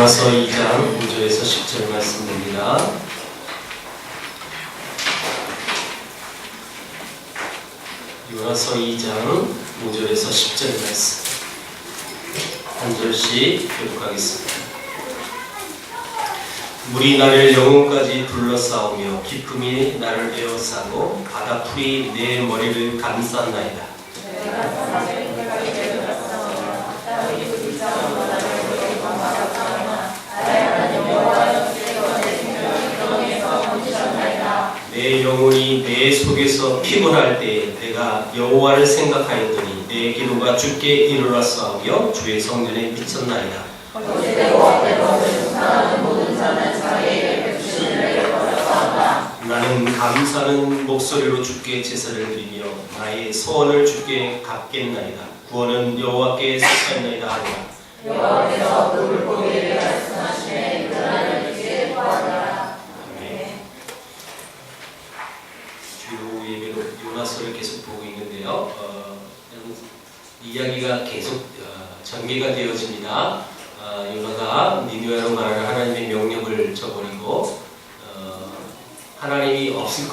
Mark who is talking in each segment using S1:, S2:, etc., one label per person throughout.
S1: 요나서 2장 5절에서 10절 말씀입니다. 요나서 2장 5절에서 10절 말씀 한 절씩 교독하겠습니다. 물이 나를 영혼까지 둘러싸우며 기품이 나를 에워싸고 바다풀이 내 머리를 감쌌나이다. 내 영혼이 내 속에서 피곤할 때에 내가 여호와를 생각하였더니 내 기도가 주께 이르렀사오며 주의 성전에 미쳤나이다. 나는 감사하는 목소리로 주께 제사를 드리며 나의 소원을 주께 갚겠나이다. 구원은 여호와께 속하였나이다 하리라.
S2: 여호와께서 그 물고기에게 말씀하시매 그날을 이제 구하라.
S1: 주요 예배로 요나서를 계속 보고 있는데요. 이야기가 계속 전개가 되어집니다. 요나가 니느웨로 말하는 하나님의 명령을 저버리고 하나님이 없을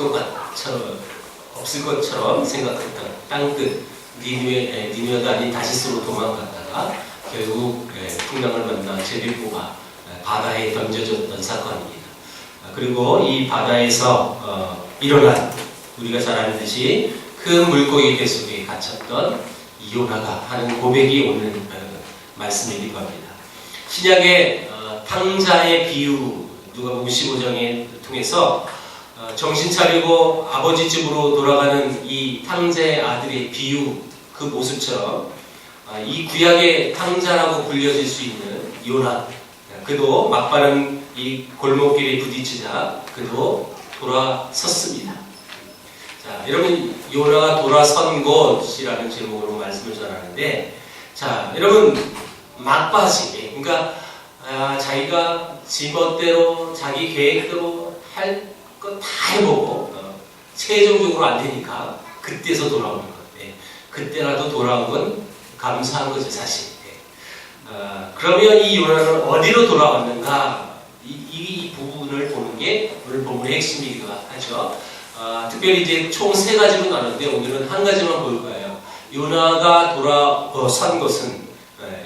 S1: 것처럼 생각했던 땅끝 니느웨가 아닌 다시스로 도망갔다가 결국 풍랑을 만나 제비포가 바다에 던져졌던 사건입니다. 그리고 이 바다에서 일어난 우리가 잘 아는 듯이 큰 물고기 뱃속에 갇혔던 요나가 하는 고백이 오늘 말씀이기도 합니다. 신약의 탕자의 비유 누가복음 15장에 통해서 정신 차리고 아버지 집으로 돌아가는 이 탕자의 아들의 비유 그 모습처럼 이 구약의 탕자라고 불려질 수 있는 요나, 그도 막바른 이 골목길에 부딪히자 그도 돌아섰습니다. 자, 여러분, 요나가 돌아선 곳이라는 제목으로 말씀을 전하는데, 자, 여러분, 막바지게, 그러니까 자기가 지멋대로 자기 계획대로 할 것 다 해보고 최종적으로 안 되니까 그때서 돌아오는 것. 그때라도 돌아온 건 감사한 거죠, 사실. 그러면 이 요나는 어디로 돌아왔는가? 이 부분을 보는 게 오늘 본문의 핵심이기도 하죠. 특별히 이제 총 3가지로 나누는데 오늘은 한 가지만 볼 거예요. 요나가 돌아선 것은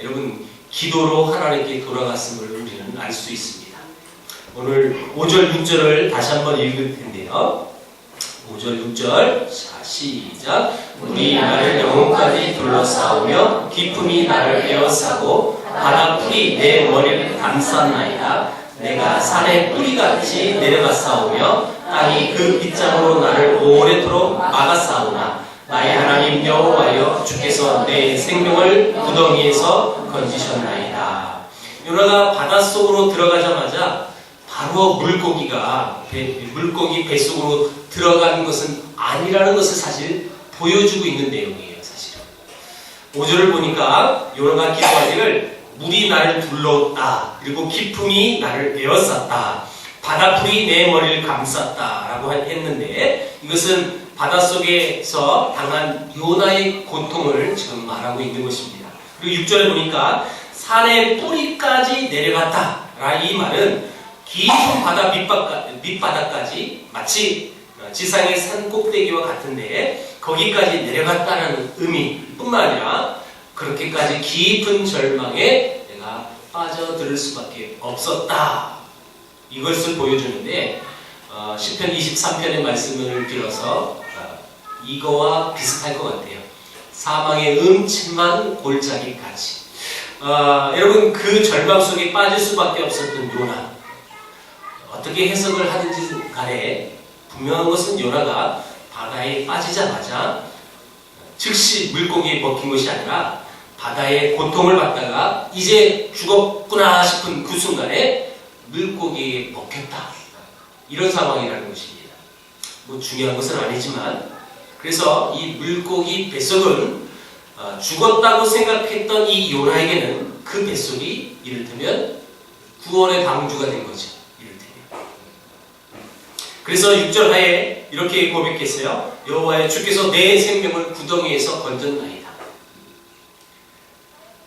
S1: 여러분 기도로 하나님께 돌아갔음을 우리는 알 수 있습니다. 오늘 5절 6절을 다시 한번 읽을 텐데요. 5절 6절 자 시작. 물이 나를 영혼까지 둘러싸우며 기품이 나를 에워싸고 바다풀이 내 머리를 감쌌나이다. 내가 산의 뿌리같이 내려갔사오며 땅이 그 빗장으로 나를 오래도록 막았사오나 나의 하나님 여호와여 주께서 내 생명을 구덩이에서 건지셨나이다. 요나가 바닷속으로 들어가자마자 바로 물고기 뱃속으로 들어가는 것은 아니라는 것을 사실 보여주고 있는 내용이에요. 사실은 5절을 보니까 요나가 기도하기를 물이 나를 둘러왔다. 그리고 기품이 나를 에워쌌다. 바다풀이 내 머리를 감쌌다. 라고 했는데 이것은 바닷속에서 당한 요나의 고통을 지금 말하고 있는 것입니다. 그리고 6절에 보니까 산의 뿌리까지 내려갔다. 이 말은 깊은 바다 밑바닥까지 마치 지상의 산 꼭대기와 같은데 거기까지 내려갔다는 의미뿐만 아니라 그렇게까지 깊은 절망에 내가 빠져들 수밖에 없었다. 이것을 보여주는데 시편 23편의 말씀을 빌어서 이거와 비슷할 것 같아요. 사망의 음침한 골짜기까지. 여러분 그 절망 속에 빠질 수밖에 없었던 요나. 어떻게 해석을 하든지 간에 분명한 것은 요나가 바다에 빠지자마자 즉시 물고기에 먹힌 것이 아니라 바다의 고통을 받다가 이제 죽었구나 싶은 그 순간에 물고기에 먹혔다. 이런 상황이라는 것입니다. 뭐 중요한 것은 아니지만 그래서 이 물고기 뱃속은 죽었다고 생각했던 이 요나에게는 그 뱃속이 이를테면 구원의 방주가 된 거죠. 그래서 6절 하에 이렇게 고백했어요. 여호와여 주께서 내 생명을 구덩이에서 건졌나이다.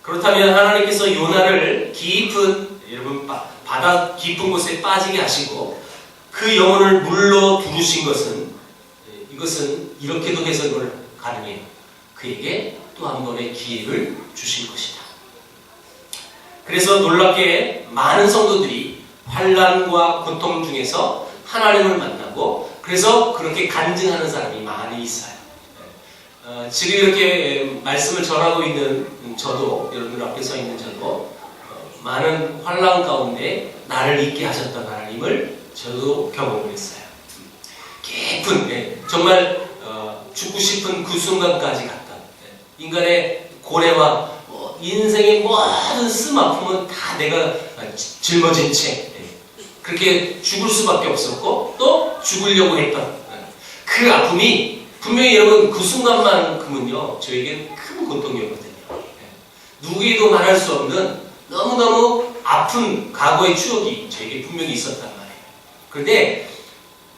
S1: 그렇다면 하나님께서 요나를 깊은 여러분 바다 깊은 곳에 빠지게 하시고 그 영혼을 물로 두르신 것은 이것은 이렇게도 해석을 가능해요. 그에게 또 한 번의 기회를 주신 것이다. 그래서 놀랍게 많은 성도들이 환난과 고통 중에서 하나님을 만나고 그래서 그렇게 간증하는 사람이 많이 있어요. 지금 이렇게 말씀을 전하고 있는 저도, 여러분들 앞에 서 있는 저도 많은 환난 가운데 나를 있게 하셨던 하나님을 저도 경험을 했어요. 깊은, 정말 죽고 싶은 그 순간까지 갔던 인간의 고뇌와 인생의 모든 씀 아픔은 다 내가 짊어진 채 그렇게 죽을 수밖에 없었고 또 죽으려고 했던 그 아픔이 분명히 여러분 그 순간만큼은요 저에겐 큰 고통이었거든요. 누구에도 말할 수 없는 너무너무 아픈 과거의 추억이 저에게 분명히 있었단 말이에요. 그런데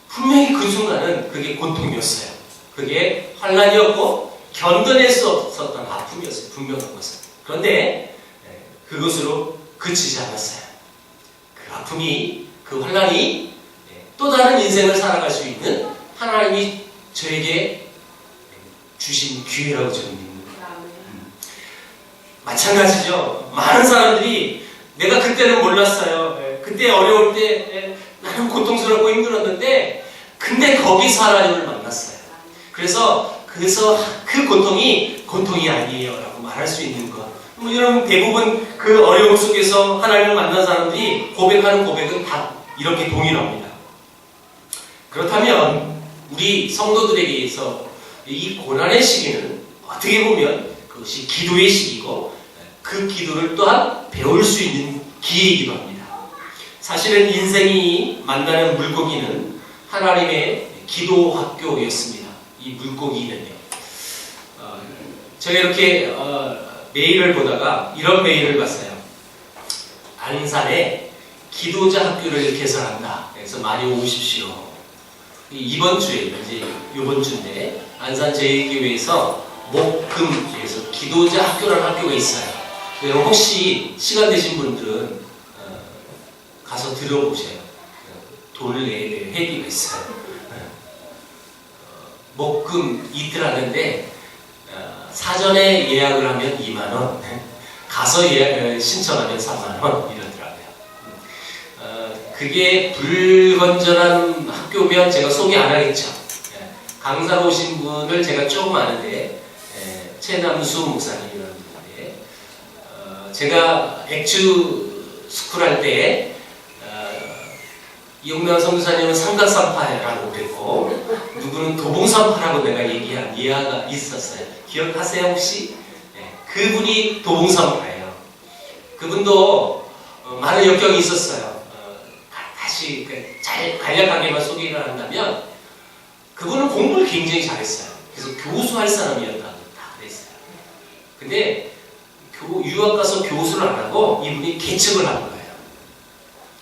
S1: 분명히 그 순간은 그게 고통이었어요. 그게 환난이었고 견뎌낼 수 없었던 아픔이었어요. 분명한 것은. 그런데 그것으로 그치지 않았어요. 그 아픔이, 그 환난이 또 다른 인생을 살아갈 수 있는 하나님이 저에게 주신 기회라고 저는 믿습니다. 마찬가지죠. 많은 사람들이 내가 그때는 몰랐어요. 그때 어려울 때 나는 고통스럽고 힘들었는데 근데 거기서 하나님을 만났어요. 그래서 그 고통이 아니에요 라고 말할 수 있는 것. 여러분 대부분 그 어려움 속에서 하나님을 만난 사람들이 고백하는 고백은 다 이렇게 동일합니다. 그렇다면 우리 성도들에게서 이 고난의 시기는 어떻게 보면 그것이 기도의 시기고 그 기도를 또한 배울 수 있는 기회이기도 합니다. 사실은 인생이 만나는 물고기는 하나님의 기도 학교였습니다. 이 물고기는요. 제가 이렇게 메일을 보다가 이런 메일을 봤어요. 안산에 기도자 학교를 개설한다. 그래서 많이 오십시오. 이번 주에 이번 주인데 안산 제1교회에서 목금에서 기도자 학교라는 학교가 있어요. 혹시 시간 되신 분들은 가서 들어보세요. 돈을 내야 될 회비가 있어요. 목금 이틀 하는데 사전에 예약을 하면 2만원, 가서 신청하면 3만원 이러더라고요. 그게 불건전한 학교면 제가 소개 안 하겠죠. 강사로 오신 분을 제가 조금 아는데 최남수 목사님이라는 분인데 제가 액추 스쿨 할 때 이용명 선교사님은 삼각산파라고 그랬고 누구는 도봉산파라고 내가 얘기한 예화가 있었어요. 기억하세요 혹시? 그분이 도봉산파예요. 그분도 많은 역경이 있었어요. 다시 잘 간략하게만 소개를 한다면 그분은 공부를 굉장히 잘했어요. 그래서 교수할 사람이었다고 다 그랬어요. 근데 유학 가서 교수를 안 하고 이분이 개척을 한 거예요.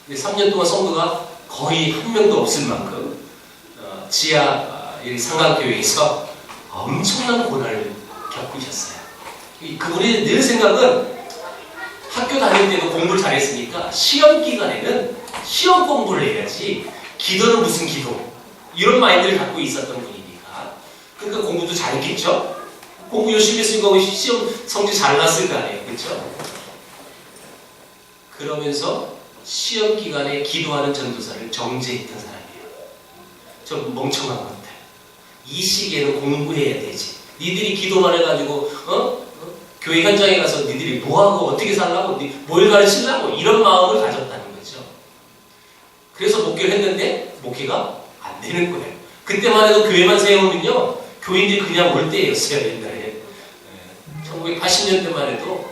S1: 근데 3년 동안 성도가 거의 한 명도 없을 만큼 지하 상강교회에서 엄청난 고난을 겪으셨어요. 그분이 늘 생각은 학교 다닐 때도 공부를 잘했으니까 시험 기간에는 시험 공부를 해야지 기도는 무슨 기도 이런 마인드를 갖고 있었던 분이니까 그러니까 공부도 잘했겠죠? 공부 열심히 했으니까 시험 성적 잘 났을 거 아니에요. 그렇죠? 그러면서 시험 기간에 기도하는 전도사를 정죄했던 사람이에요. 좀 멍청한 것 같아요. 이 시기에는 공부해야 되지. 니들이 기도만 해가지고 교회 현장에 가서 니들이 뭐하고 어떻게 살라고 뭘 가르치려고 이런 마음을 가졌다는 거죠. 그래서 목회를 했는데 목회가 안 되는 거예요. 그때만 해도 교회만 세우면요 교인들이 그냥 올 때였어요. 옛날에 1980년대만 해도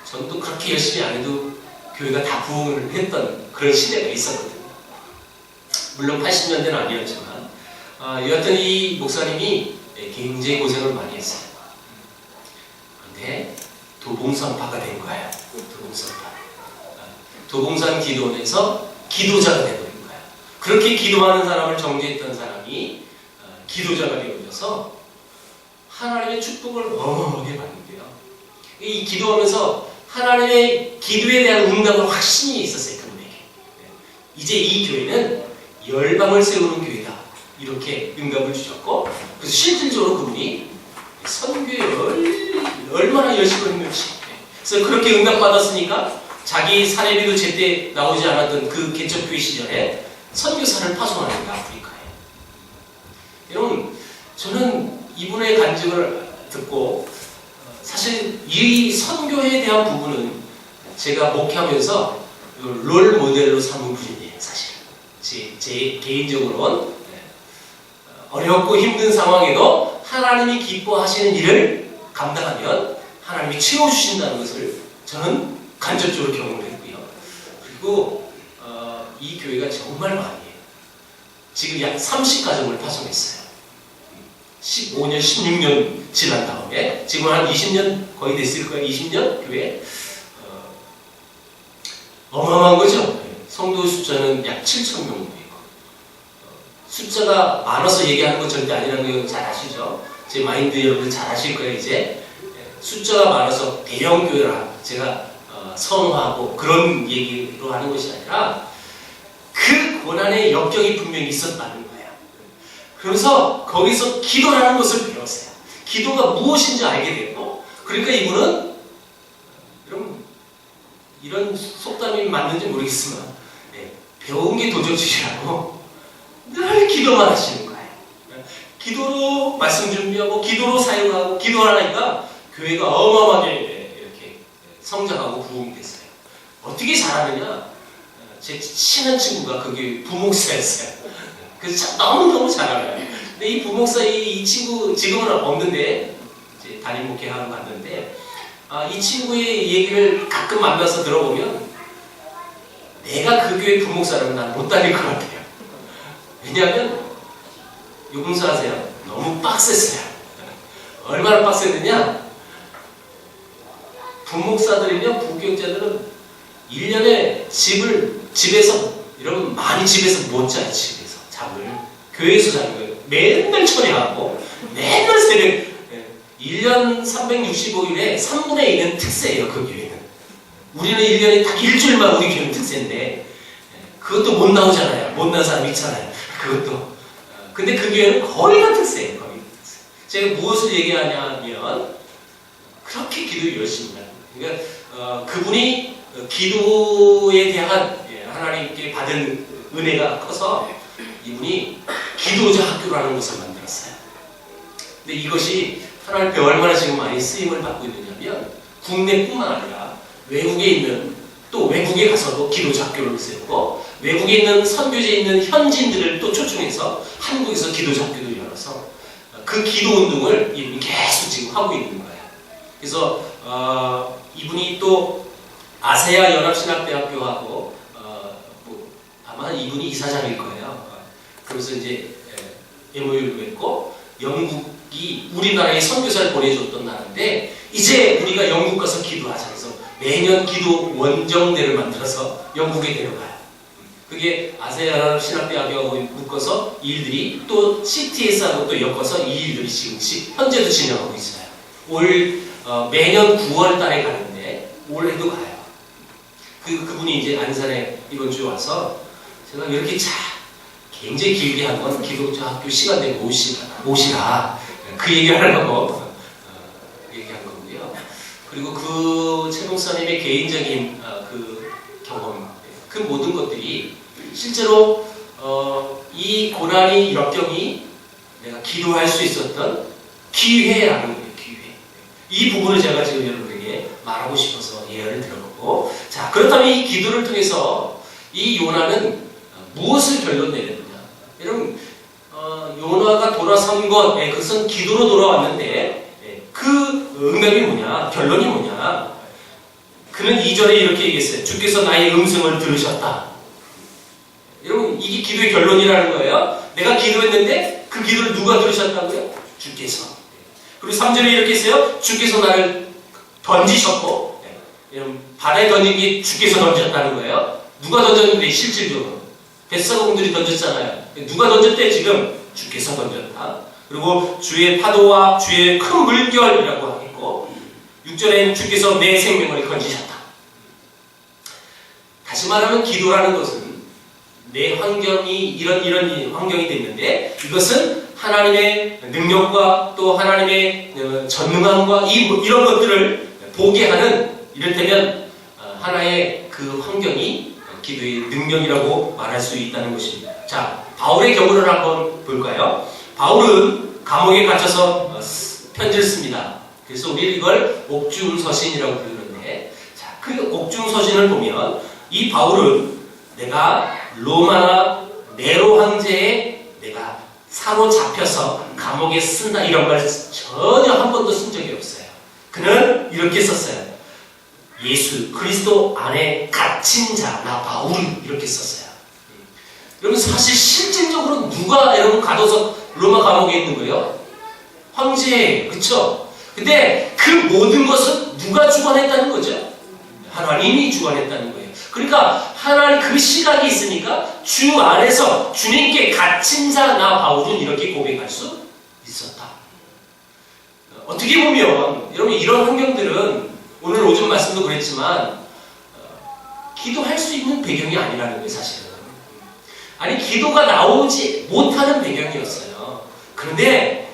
S1: 전도 그렇게 열심히 안 해도 교회가 다 부흥을 했던 그런 시대가 있었거든요. 물론 80년대는 아니었지만 여하튼 이 목사님이 굉장히 고생을 많이 했어요. 그런데 도봉산파가 된 거예요. 도봉산 기도원에서 기도자가 되버린 거예요. 그렇게 기도하는 사람을 정죄했던 사람이 기도자가 되어져서 하나님의 축복을 어마어마하게 받는데요. 이 기도하면서 하나님의 기도에 대한 응답은 확신이 있었어요, 그분에게. 이제 이 교회는 열방을 세우는 교회다. 이렇게 응답을 주셨고, 그래서 실질적으로 그분이 선교에 얼마나 열심히 했는지. 그래서 그렇게 응답받았으니까 자기 사례비도 제때 나오지 않았던 그 개척교회 시절에 선교사를 파송하는 거예요, 아프리카에. 여러분, 저는 이분의 간증을 듣고 사실 이 선교에 대한 부분은 제가 목회하면서 롤 모델로 삼은 분이에요, 사실. 제 개인적으로는 어렵고 힘든 상황에도 하나님이 기뻐하시는 일을 감당하면 하나님이 채워주신다는 것을 저는 간접적으로 경험을 했고요. 그리고 이 교회가 정말 많이 해요. 지금 약 30가정을 파송했어요. 15년, 16년 지난 다음에 지금 한 20년 거의 됐을 거예요. 20년 교회. 어마어마한 거죠. 성도 숫자는 약 7,000명 정도 있고, 숫자가 많아서 얘기하는 건 절대 아니라는 거 잘 아시죠? 제 마인드 여러분들 잘 아실 거예요. 이제 숫자가 많아서 대형 교회라 제가 선호하고 그런 얘기로 하는 것이 아니라 그 고난의 역경이 분명히 있었다는 거예요. 그래서 거기서 기도라는 것을 배웠어요. 기도가 무엇인지 알게 되고, 그러니까 이분은 이런 속담이 맞는지 모르겠지만 배운 게 도적질이라고 늘 기도만 하시는 거예요. 기도로 말씀 준비하고 기도로 사용하고 기도하니까 교회가 어마어마하게 이렇게 성장하고 부흥됐어요. 어떻게 잘하느냐? 제 친한 친구가 그게 부목사였어요. 그래서 너무너무 잘 알아요. 근데 이 부목사 이 친구 지금은 없는데 이제 담임 목회하러 갔는데 이 친구의 얘기를 가끔 만나서 들어보면 내가 그 교회 부목사라면 난 못 다닐 것 같아요. 왜냐하면 요금사 아세요? 너무 빡셌어요. 얼마나 빡셌느냐? 부목사들이며 부교육자들은 1년에 집에서 여러분 많이 집에서 못 자요. 집에서 잠을 교회에서 자는 거예요. 맨날 처리하고 맨날 새벽 1년 365일에 3분의 1은 특세예요. 그 교회는. 우리는 1년에 딱 일주일만 우리 교회는 특세인데 그것도 못 나오잖아요. 못 나온 사람 있잖아요. 그것도. 근데 그 교회는 거의 다 특세예요. 거의 다 특세. 제가 무엇을 얘기하냐면 그렇게 기도 열심히 해요. 그러니까 그분이 기도에 대한 하나님께 받은 은혜가 커서 이분이 기도자 학교라는 것을 만들었어요. 근데 이것이 하나님께 얼마나 지금 많이 쓰임을 받고 있느냐면 국내뿐만 아니라 외국에 있는 또 외국에 가서도 기도자 학교를 세우고 외국에 있는 선교지에 있는 현지인들을 또 초청해서 한국에서 기도자 학교도 열어서 그 기도 운동을 이분이 계속 지금 하고 있는 거예요. 그래서 이분이 또 아세아 연합신학대학교하고 아마 이분이 이사장일 거예요. 그래서 이제 MOU를 맺고 영국이 우리나라에 선교사를 보내줬던 나라인데 이제 우리가 영국 가서 기도하자 해서 매년 기도 원정대를 만들어서 영국에 데려가요. 그게 아세아 연합신학대학교하고 묶어서 이 일들이 또 CTS하고 또 엮어서 이 일들이 지금 현재도 진행하고 있어요. 매년 9월 달에 가는데 올해도 가요. 그분이 이제 안산에 이번 주에 와서 제가 이렇게 굉장히 길게 한 건 기독자 학교 시간 되면 오시라 그 얘기를 하려고 얘기한 거고요. 그리고 그 최 목사님의 개인적인 그 경험, 그 모든 것들이 실제로 이 고난이 역경이 내가 기도할 수 있었던 기회라는 거예요. 기회. 이 부분을 제가 지금 여러분에게 말하고 싶어서 예언을 들어보고, 자, 그렇다면 이 기도를 통해서 이 요나는 무엇을 결론 내렸느냐? 여러분, 요나가 돌아선 것, 그것은 기도로 돌아왔는데 그 응답이 뭐냐? 결론이 뭐냐? 그는 2절에 이렇게 얘기했어요. 주께서 나의 음성을 들으셨다. 여러분, 이게 기도의 결론이라는 거예요. 내가 기도했는데 그 기도를 누가 들으셨다고요? 주께서. 그리고 3절에 이렇게 했어요. 주께서 나를 던지셨고, 여러분, 바다에 던진 게 주께서 던졌다는 거예요. 누가 던졌는데 실질적으로? 뱃사공들이 던졌잖아요. 누가 던졌대? 지금 주께서 던졌다. 그리고 주의 파도와 주의 큰 물결이라고 하겠고, 6절에는 주께서 내 생명을 건지셨다. 다시 말하면 기도라는 것은 내 환경이 이런 환경이 됐는데 이것은 하나님의 능력과 또 하나님의 전능함과 이런 것들을 보게 하는 이를테면 하나의 그 환경이 기도의 능력이라고 말할 수 있다는 것입니다. 자, 바울의 경우를 한번 볼까요? 바울은 감옥에 갇혀서 편지를 씁니다. 그래서 우리 이걸 옥중서신이라고 부르는데, 자, 그 옥중서신을 보면 이 바울은 내가 로마나 네로 황제에 내가 사로잡혀서 감옥에 쓴다 이런 말 전혀 한 번도 쓴 적이 없어요. 그는 이렇게 썼어요. 예수 그리스도 안에 갇힌 자 나 바울이 이렇게 썼어요. 여러분 사실 실질적으로 누가 여러분 가둬서 로마 감옥에 있는 거예요? 황제, 그쵸? 근데 그 모든 것은 누가 주관했다는 거죠? 하나님이 주관했다는 거예요. 그러니까 하나님 그 시각이 있으니까 주 안에서 주님께 갇힌 자 나 바울은 이렇게 고백할 수 있었다. 어떻게 보면 여러분 이런 환경들은 오늘 오전 말씀도 그랬지만 기도할 수 있는 배경이 아니라는 거예요. 사실은. 아니 기도가 나오지 못하는 배경이었어요. 그런데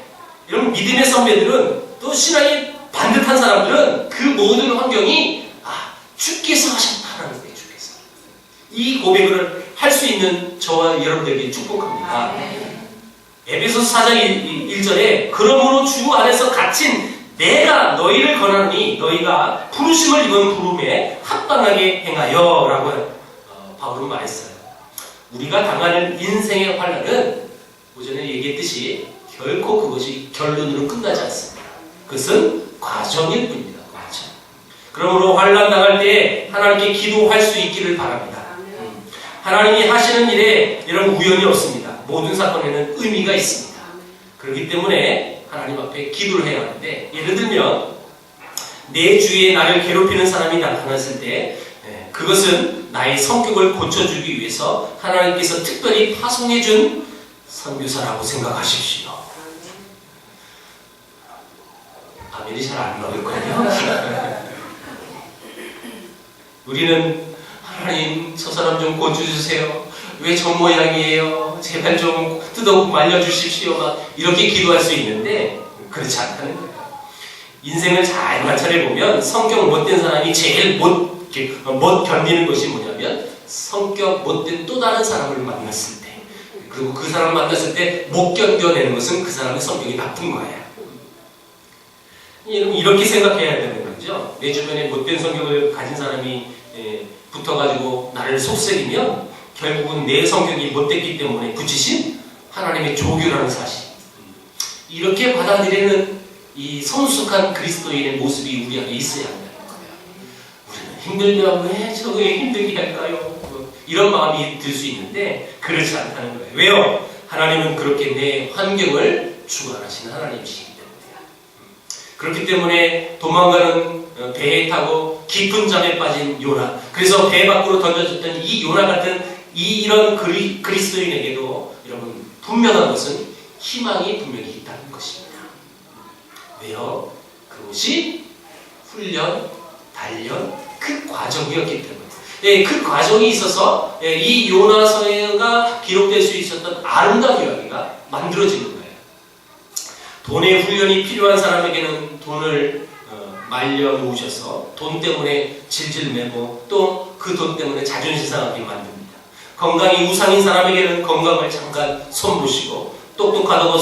S1: 여러분 믿음의 선배들은 또 신앙이 반듯한 사람들은 그 모든 환경이 주께서 하셨다라는 거예요. 주께서. 이 고백을 할 수 있는 저와 여러분들에게 축복합니다. 에베소서 4장 1절에 그러므로 주 안에서 갇힌 내가 너희를 권하노니 너희가 부르심을 입은 부름에 합당하게 행하여 라고 바울은 말했어요. 우리가 당하는 인생의 환난은 오전에 얘기했듯이 결코 그것이 결론으로 끝나지 않습니다. 그것은 과정일 뿐입니다. 과정. 그러므로 환난 당할 때 하나님께 기도할 수 있기를 바랍니다. 하나님이 하시는 일에 여러분 우연이 없습니다. 모든 사건에는 의미가 있습니다. 그렇기 때문에 하나님 앞에 기도를 해야 하는데, 예를 들면 내 주위에 나를 괴롭히는 사람이 나타났을 때 그것은 나의 성격을 고쳐주기 위해서 하나님께서 특별히 파송해준 선교사라고 생각하십시오. 아멘이 잘 안 나올 거예요. 우리는 하나님 저 사람 좀 고쳐주세요. 왜 저 모양이에요? 제발 좀 뜯어 말려주십시오. 막 이렇게 기도할 수 있는데 그렇지 않다는 거예요. 인생을 잘 관찰해보면 성격 못된 사람이 제일 못 견디는 것이 뭐냐면 성격 못된 또 다른 사람을 만났을 때, 그리고 그 사람을 만났을 때 못 견뎌내는 것은 그 사람의 성격이 나쁜 거예요. 여러분 이렇게 생각해야 되는 거죠. 내 주변에 못된 성격을 가진 사람이 붙어가지고 나를 속삭이면 결국은 내 성격이 못됐기 때문에 붙이신 하나님의 조규라는 사실, 이렇게 받아들이는 이 성숙한 그리스도인의 모습이 우리 안에 있어야 한다는 거예요. 우리는 힘들면 왜 저게 힘들게 할까요? 이런 마음이 들 수 있는데 그렇지 않다는 거예요. 왜요? 하나님은 그렇게 내 환경을 주관하시는 하나님이시기 때문이에요. 그렇기 때문에 도망가는 배에 타고 깊은 잠에 빠진 요나, 그래서 배 밖으로 던져졌던 이 요나 같은 이런 그리스도인에게도 여러분 분명한 것은 희망이 분명히 있다는 것입니다. 왜요? 그것이 훈련, 단련, 그 과정이었기 때문에, 그 과정이 있어서 이 요나서가 기록될 수 있었던 아름다운 이야기가 만들어지는 거예요. 돈의 훈련이 필요한 사람에게는 돈을 말려놓으셔서 돈 때문에 질질 매고 또 그 돈 때문에 자존심 상하게 만듭니다. 건강이 우상인 사람에게는 건강을 잠깐 손보시고, 똑똑하다고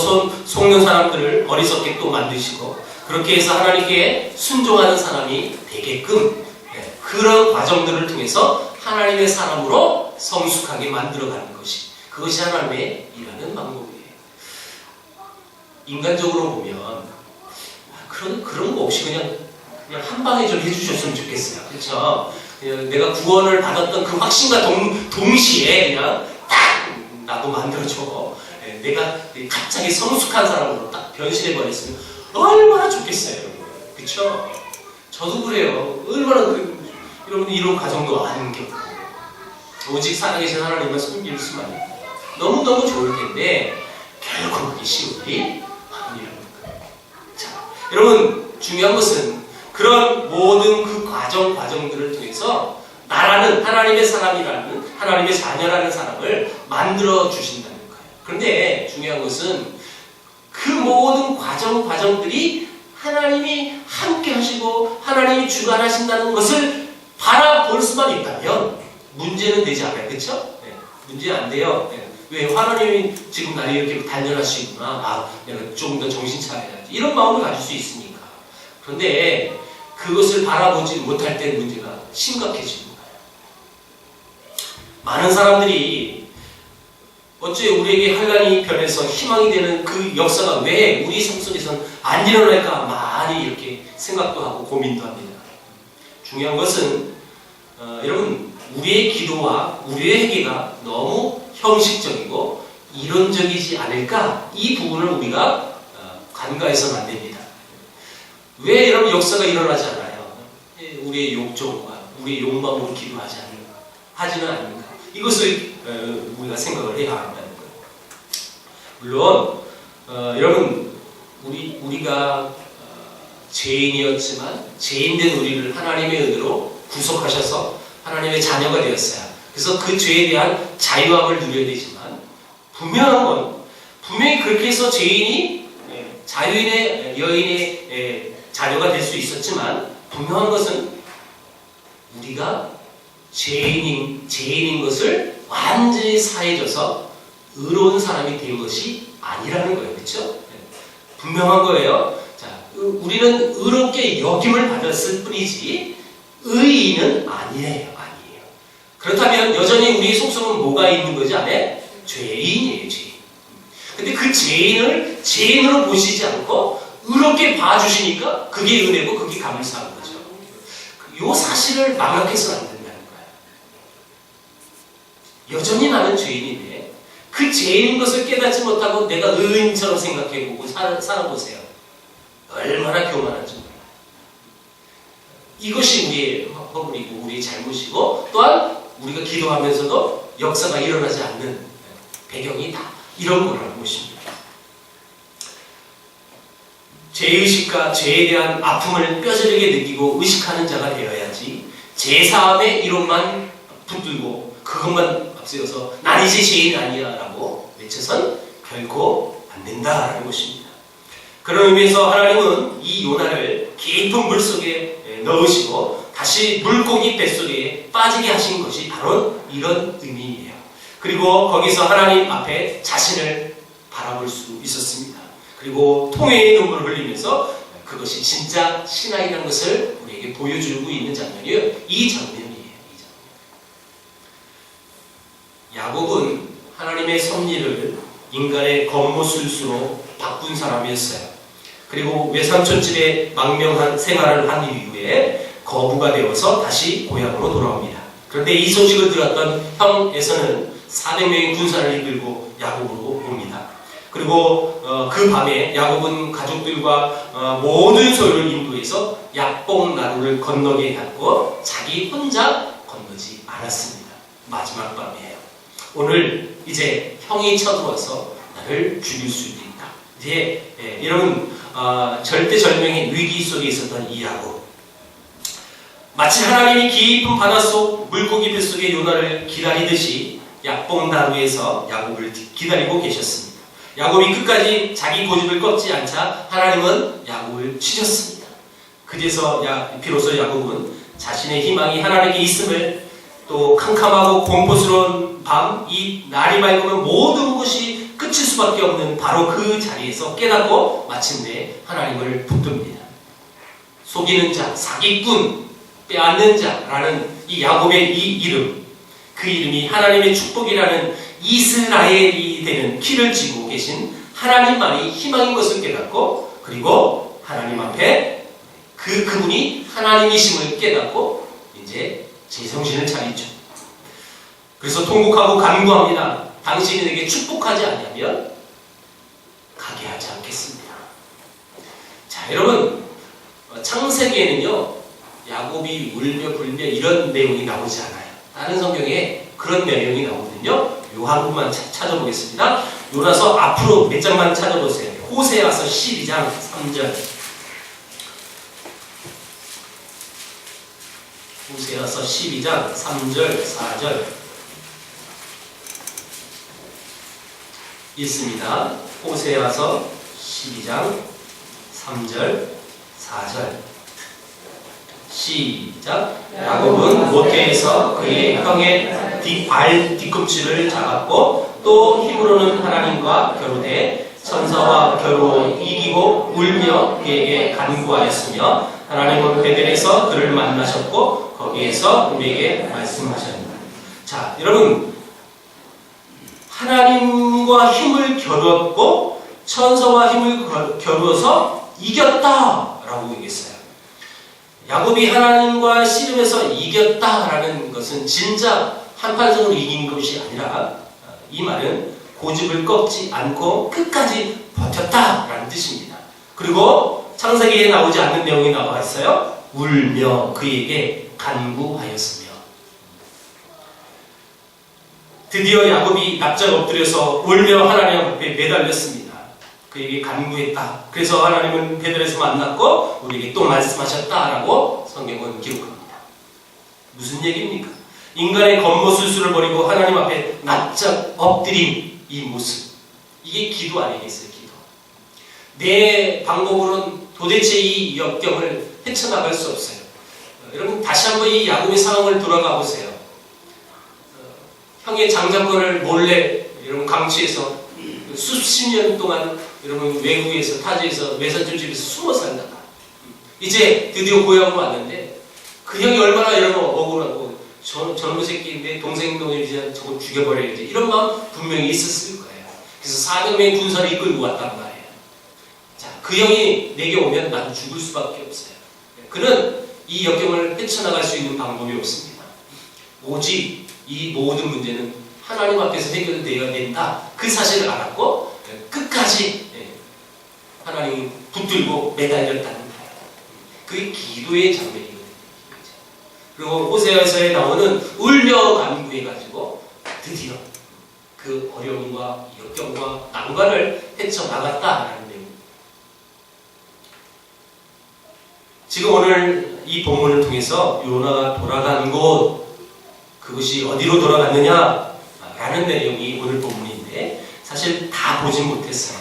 S1: 속는 사람들을 어리석게 또 만드시고, 그렇게 해서 하나님께 순종하는 사람이 되게끔 그런 과정들을 통해서 하나님의 사람으로 성숙하게 만들어가는 것이, 그것이 하나님의 일하는 방법이에요. 인간적으로 보면 그런 거 없이 그냥 한 방에 좀 해주셨으면 좋겠어요. 그렇죠? 내가 구원을 받았던 그 확신과 동시에 그냥 딱 나도 만들어줘. 내가 갑자기 성숙한 사람으로 딱 변신해버렸으면 얼마나 좋겠어요, 여러분. 그쵸? 저도 그래요. 얼마나 여러분 이런 과정도 안 겪고 오직 살아계신 하나님만 섬길 수만 너무너무 좋을 텐데 결코 그게 쉬운 일이 아니라는 거예요. 자, 여러분 중요한 것은 그런 모든 그 과정들을 통해서 나라는 하나님의 사람이라는 하나님의 자녀라는 사람을 만들어 주신다는 거예요. 그런데 중요한 것은 그 모든 과정들이 하나님이 함께 하시고 하나님이 주관하신다는 것을 바라볼 수만 있다면 문제는 되지 않아요. 그렇죠? 네, 문제 안 돼요. 네. 왜 하나님이 지금 나를 이렇게 단련하시구나. 내가 조금 더 정신 차려야지. 이런 마음을 가질 수 있으니까. 그런데 그것을 바라보지 못할 때 문제가 심각해지는 거예요. 많은 사람들이 어째 우리에게 환란이 변해서 희망이 되는 그 역사가 왜 우리 삶 속에서는 안 일어날까 많이 이렇게 생각도 하고 고민도 합니다. 중요한 것은 여러분 우리의 기도와 우리의 회개가 너무 형식적이고 이론적이지 않을까? 이 부분을 우리가 간과해서는 안 됩니다. 왜 이런 역사가 일어나지 않아요? 우리의 욕정과 우리의 욕망으로 하지는 않는가? 이것을 우리가 생각을 해야 한다는 거예요. 물론 여러분 우리가 죄인이었지만 죄인된 우리를 하나님의 은혜로 구속하셔서 하나님의 자녀가 되었어요. 그래서 그 죄에 대한 자유함을 누려야 되지만 분명한 건 분명히 그렇게 해서 죄인이 자유인의 여인의 자녀가 될 수 있었지만 분명한 것은 우리가 죄인인 것을 완전히 사해져서 의로운 사람이 된 것이 아니라는 거예요. 그렇죠? 분명한 거예요. 자, 우리는 의롭게 여김을 받았을 뿐이지 의인은 아니에요. 그렇다면 여전히 우리 속성은 뭐가 있는 거지 안에? 죄인이에요. 죄인. 근데 그 죄인을 죄인으로 보시지 않고 의롭게 봐주시니까 그게 은혜고 그게 감사한 거죠. 이 사실을 망각해서는 안 된다는 거예요. 여전히 나는 죄인인데 그 죄인인 것을 깨닫지 못하고 내가 의인처럼 생각해보고 살아보세요. 얼마나 교만한지 몰라요. 이것이 우리의 허물이고 우리의 잘못이고 또한 우리가 기도하면서도 역사가 일어나지 않는 배경이 다 이런 거라고 보십니다. 죄의식과 죄에 대한 아픔을 뼈저리게 느끼고 의식하는 자가 되어야지 죄사함의 이론만 붙들고 그것만 앞세워서 난 이제 죄인 아니야 라고 외쳐선 결코 안 된다라는 것입니다. 그런 의미에서 하나님은 이 요나를 깊은 물속에 넣으시고 다시 물고기 뱃속에 빠지게 하신 것이 바로 이런 의미예요. 그리고 거기서 하나님 앞에 자신을 바라볼 수 있었습니다. 그리고 통회의 눈물을 흘리면서 그것이 진짜 신앙이라는 것을 우리에게 보여주고 있는 장면이에요. 이 장면이에요. 야곱은 하나님의 섭리를 인간의 겉모술수로 바꾼 사람이었어요. 그리고 외삼촌 집에 망명한 생활을 한 이후에 거부가 되어서 다시 고향으로 돌아옵니다. 그런데 이 소식을 들었던 형 에서는 400명의 군사를 이끌고 야곱으로 옵니다. 그리고 그 밤에 야곱은 가족들과 모든 소유를 인도해서 약봉 나루를 건너게 했고 자기 혼자 건너지 않았습니다. 마지막 밤이에요. 오늘 이제 형이 쳐들어와서 나를 죽일 수도 있다. 이제 이런 절대절명의 위기 속에 있었던 이 야곱. 마치 하나님이 깊은 바닷속 물고기 뱃속의 요나를 기다리듯이 약봉나루에서 야곱을 기다리고 계셨습니다. 야곱이 끝까지 자기 고집을 꺾지 않자 하나님은 야곱을 치셨습니다. 그제서 비로소 야곱은 자신의 희망이 하나님께 있음을 또 캄캄하고 공포스러운 밤, 이 날이 맑으면 모든 것이 끝일 수밖에 없는 바로 그 자리에서 깨닫고 마침내 하나님을 붙듭니다. 속이는 자, 사기꾼, 빼앗는 자라는 이 야곱의 이 이름, 그 이름이 하나님의 축복이라는 이스라엘이 되는 키를 쥐고 계신 하나님만이 희망인 것을 깨닫고 그리고 하나님 앞에 그분이 하나님이심을 깨닫고 이제 제정신을 차리죠. 그래서 통곡하고 간구합니다. 당신이 내게 축복하지 않으면 가게 하지 않겠습니다. 자, 여러분 창세기에는요 야곱이 울며 불며 이런 내용이 나오지 않아요. 다른 성경에 그런 내용이 나오거든요. 요 한 부분만 찾아보겠습니다. 요나서 앞으로 몇 장만 찾아보세요. 호세아서 12장 3절. 호세아서 12장 3절 4절 있습니다. 호세아서 12장 3절 4절 시작. 야곱은 모태에서 그의 형의 발 뒤꿈치를 잡았고 또 힘으로는 하나님과 겨루되 천사와 겨루어 이기고 울며 그에게 간구하였으며 하나님은 베델에서 그를 만나셨고 거기에서 우리에게 말씀하셨습니다. 자, 여러분, 하나님과 힘을 겨루었고 천사와 힘을 겨루어서 이겼다라고 얘기했어요. 야곱이 하나님과 씨름해서 이겼다라는 것은 진짜 한판성으로 이긴 것이 아니라 이 말은 고집을 꺾지 않고 끝까지 버텼다라는 뜻입니다. 그리고 창세기에 나오지 않는 내용이 나와 있어요. 울며 그에게 간구하였으며. 드디어 야곱이 납작 엎드려서 울며 하나님 앞에 매달렸습니다. 그에게 간구했다. 그래서 하나님은 베델에서 만났고 우리에게 또 말씀하셨다라고 성경은 기록합니다. 무슨 얘기입니까? 인간의 겉모술수를 버리고 하나님 앞에 납작 엎드린 이 모습, 이게 기도 아니겠어요? 기도. 내 방법으로는 도대체 이 역경을 헤쳐나갈 수 없어요. 여러분, 다시 한번 이 야곱의 상황을 돌아가 보세요. 형의 장자권을 몰래 여러분 강취해서 수십 년 동안 여러분 외국에서 타지에서 외삼촌집에서 숨어 살다가 이제 드디어 고향으로 왔는데 그 형이 얼마나 여러분 억울하고 저놈의 새끼 내 동생 놈이 이제 저거 죽여버려야지 이런 마음 분명히 있었을 거예요. 그래서 400명의 군사를 이끌고 왔단 말이에요. 자, 그 형이 내게 오면 나도 죽을 수밖에 없어요. 그는 이 역경을 헤쳐나갈 수 있는 방법이 없습니다. 오직 이 모든 문제는 하나님 앞에서 해결되어야 된다. 그 사실을 알았고 끝까지 하나님 붙들고 매달렸다는 거예요. 그게 기도의 장면이거든요. 그리고 호세아서에 나오는 울며 간구해가지고 드디어 그 어려움과 역경과 난관을 헤쳐나갔다라는 내용. 지금 오늘 이 본문을 통해서 요나가 돌아간 곳, 그것이 어디로 돌아갔느냐 라는 내용이 오늘 본문인데 사실 다 보진 못했어요.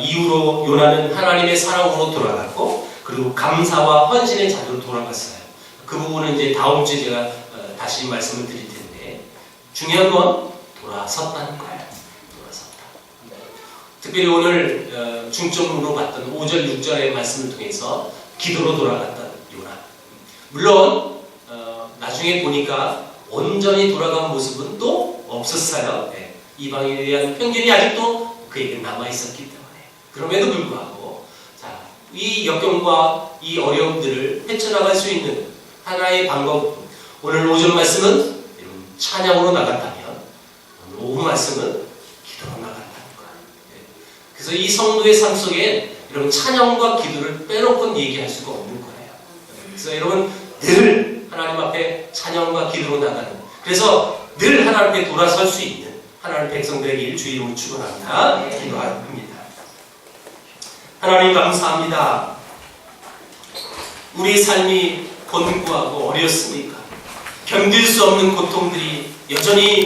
S1: 이후로 요나는 하나님의 사랑으로 돌아갔고 그리고 감사와 헌신의 자리로 돌아갔어요. 그 부분은 이제 다음 주에 제가 다시 말씀을 드릴 텐데 중요한 건 돌아섰다는 거예요. 돌아섰다. 특별히 오늘 중점으로 봤던 5절 6절의 말씀을 통해서 기도로 돌아갔던 요나. 물론 나중에 보니까 온전히 돌아간 모습은 또 없었어요. 네. 이방에 대한 편견이 아직도 그에게 남아있었기 때문에. 그럼에도 불구하고 자, 이 역경과 이 어려움들을 헤쳐나갈 수 있는 하나의 방법, 오늘 오전 말씀은 찬양으로 나갔다면 오늘 오후 말씀은 기도로 나간다는 거예요. 네. 그래서 이 성도의 삶 속에 여러분 찬양과 기도를 빼놓고는 얘기할 수가 없는 거예요. 그래서 여러분 늘 하나님 앞에 찬양과 기도로 나가는, 그래서 늘 하나님 앞에 돌아설 수 있는 하나님 백성들에게 주의 이름으로 축원합니다. 기도합니다. 하나님 감사합니다. 우리 삶이 곤고하고 어렵습니까? 견딜 수 없는 고통들이 여전히